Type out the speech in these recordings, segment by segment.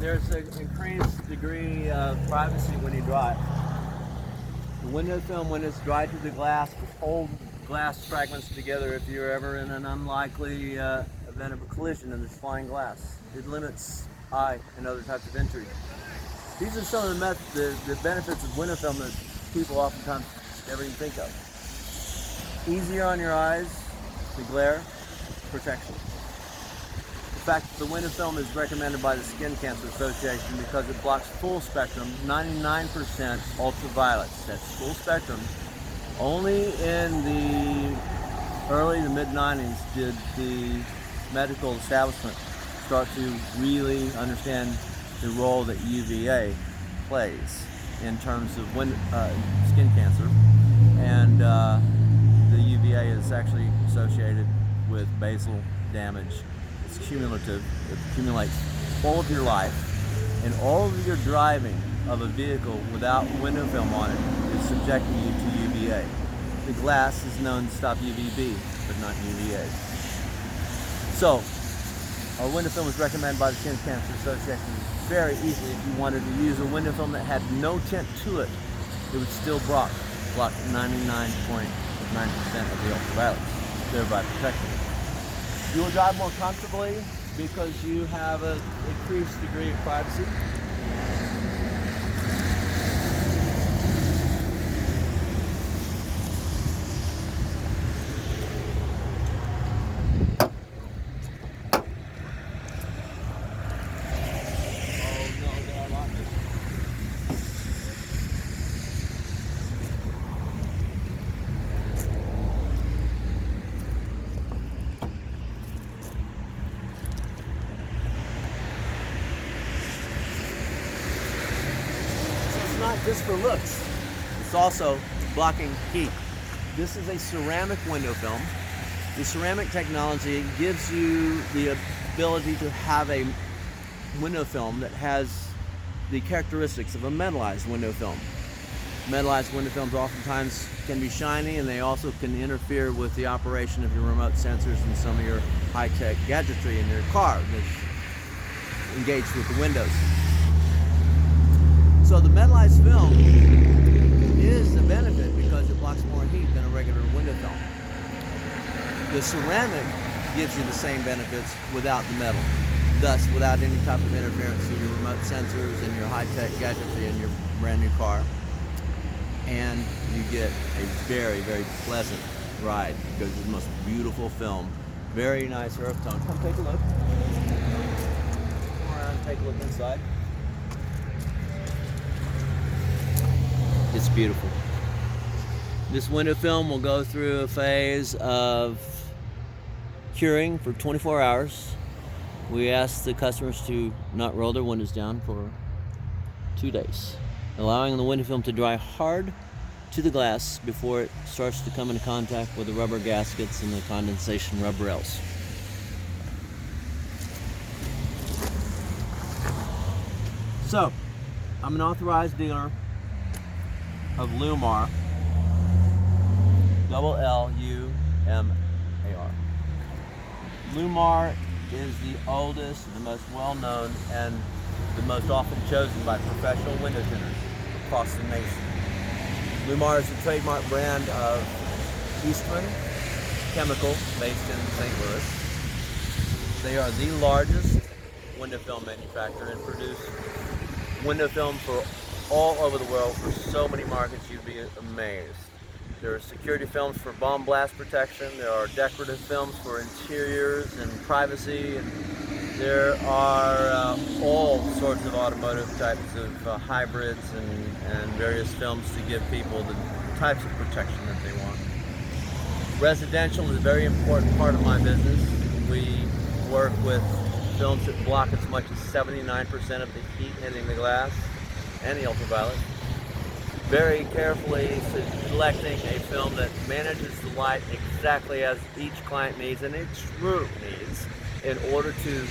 there's an increased degree of privacy when you dry it. The window film, when it's dried to the glass, will hold glass fragments together if you're ever in an unlikely event of a collision and there's flying glass. It limits eye and other types of injury. These are some of the benefits of window film that people oftentimes never even think of. Easier on your eyes, the glare, protection. In fact, the window film is recommended by the Skin Cancer Association because it blocks full spectrum, 99% ultraviolets. That's full spectrum. Only in the early to mid 90s did the medical establishment start to really understand the role that UVA plays in terms of skin cancer, and the UVA is actually associated with basal damage. It's cumulative. It accumulates all of your life, and all of your driving of a vehicle without window film on it is subjecting you to UVA. The glass is known to stop UVB, but not UVA. So, our window film is recommended by the Skin Cancer Association very easily. If you wanted to use a window film that had no tint to it, it would still block 99.9% of the ultraviolets, thereby protecting it. You will drive more comfortably because you have an increased degree of privacy. Not just for looks, it's also blocking heat. This is a ceramic window film. The ceramic technology gives you the ability to have a window film that has the characteristics of a metallized window film. Metallized window films oftentimes can be shiny, and they also can interfere with the operation of your remote sensors and some of your high-tech gadgetry in your car that's engaged with the windows. So the metallized film is a benefit because it blocks more heat than a regular window film. The ceramic gives you the same benefits without the metal, thus without any type of interference to your remote sensors and your high-tech gadgetry in your brand new car. And you get a very, very pleasant ride because it's the most beautiful film. Very nice earth tone. Come take a look. Come around and take a look inside. It's beautiful. This window film will go through a phase of curing for 24 hours. We ask the customers to not roll their windows down for 2 days, allowing the window film to dry hard to the glass before it starts to come into contact with the rubber gaskets and the condensation rubber rails. So, I'm an authorized dealer of Llumar, Llumar. Llumar is the oldest, the most well-known, and the most often chosen by professional window tinters across the nation. Llumar is the trademark brand of Eastman Chemical, based in St. Louis. They are the largest window film manufacturer and produce window film for all over the world for so many markets you'd be amazed. There are security films for bomb blast protection, there are decorative films for interiors and privacy, and there are all sorts of automotive types of hybrids and various films to give people the types of protection that they want. Residential is a very important part of my business. We work with films that block as much as 79% of the heat hitting the glass and the ultraviolet. Very carefully selecting a film that manages the light exactly as each client needs and each room needs in order to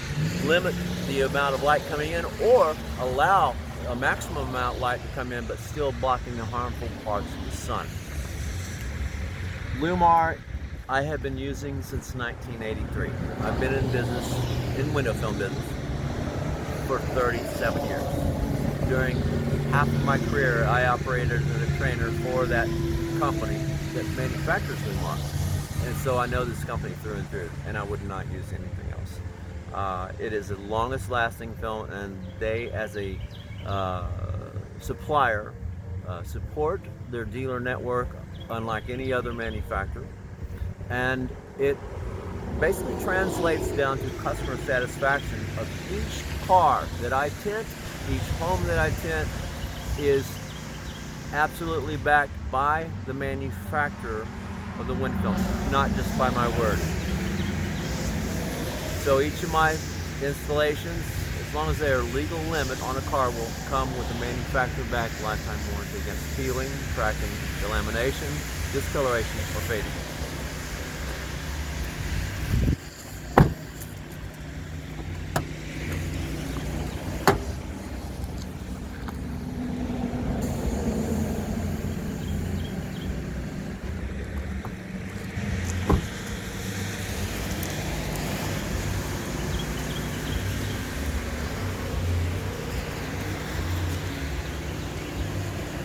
limit the amount of light coming in or allow a maximum amount of light to come in but still blocking the harmful parts of the sun. Llumar I have been using since 1983. I've been in business, in window film business, for 37 years. During half of my career, I operated as a trainer for that company that manufactures Llumar. And so I know this company through and through, and I would not use anything else. It is the longest lasting film, and they, as a supplier, support their dealer network unlike any other manufacturer. And it basically translates down to customer satisfaction of each car that I tint, each home that I tint is absolutely backed by the manufacturer of the wind film, not just by my word. So each of my installations, as long as they are legal limit on a car, will come with a manufacturer-backed lifetime warranty against peeling, cracking, delamination, discoloration, or fading.